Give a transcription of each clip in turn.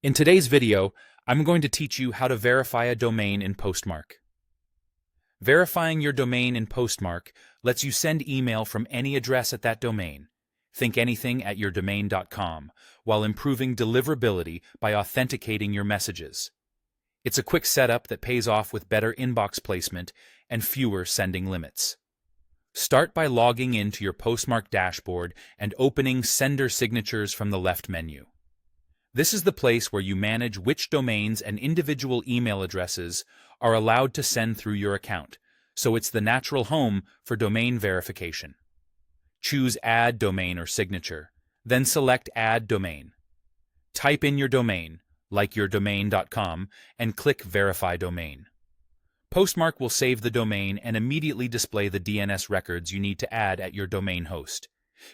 In today's video, I'm going to teach you how to verify a domain in Postmark. Verifying your domain in Postmark lets you send email from any address at that domain, think anything at yourdomain.com, while improving deliverability by authenticating your messages. It's a quick setup that pays off with better inbox placement and fewer sending limits. Start by logging into your Postmark dashboard and opening Sender Signatures from the left menu. This is the place where you manage which domains and individual email addresses are allowed to send through your account, so it's the natural home for domain verification. Choose Add Domain or Signature, then select Add Domain. Type in your domain, like yourdomain.com, and click Verify Domain. Postmark will save the domain and immediately display the DNS records you need to add at your domain host.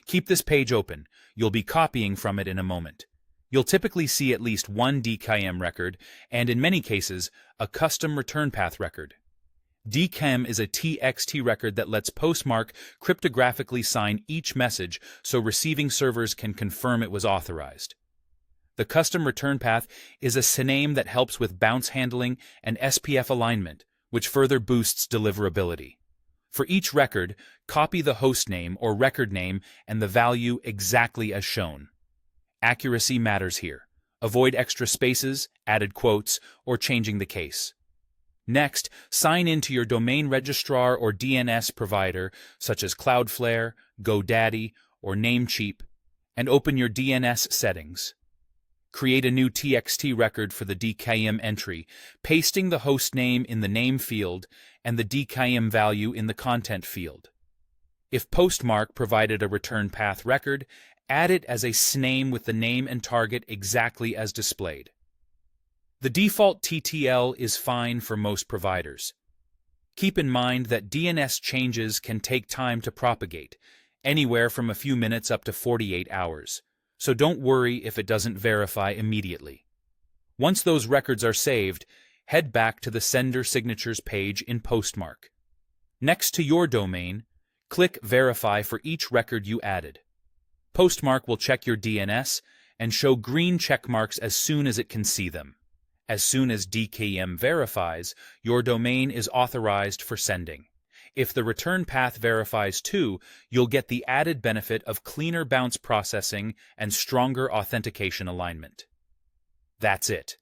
Keep this page open. You'll be copying from it in a moment. You'll typically see at least one DKIM record, and in many cases, a custom return path record. DKIM is a TXT record that lets Postmark cryptographically sign each message so receiving servers can confirm it was authorized. The custom return path is a syname that helps with bounce handling and SPF alignment, which further boosts deliverability. For each record, copy the host name or record name and the value exactly as shown. Accuracy matters here. Avoid extra spaces, added quotes, or changing the case. Next, sign into your domain registrar or DNS provider, such as Cloudflare, GoDaddy, or Namecheap, and open your DNS settings. Create a new TXT record for the DKIM entry, pasting the host name in the name field and the DKIM value in the content field. If Postmark provided a return path record, add it as a syname with the name and target exactly as displayed. The default TTL is fine for most providers. Keep in mind that DNS changes can take time to propagate, anywhere from a few minutes up to 48 hours, so don't worry if it doesn't verify immediately. Once those records are saved, head back to the Sender Signatures page in Postmark. Next to your domain, click Verify for each record you added. Postmark will check your DNS and show green check marks as soon as it can see them. As soon as DKIM verifies, your domain is authorized for sending. If the return path verifies too, you'll get the added benefit of cleaner bounce processing and stronger authentication alignment. That's it.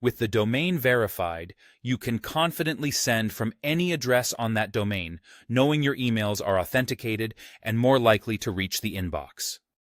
With the domain verified, you can confidently send from any address on that domain, knowing your emails are authenticated and more likely to reach the inbox.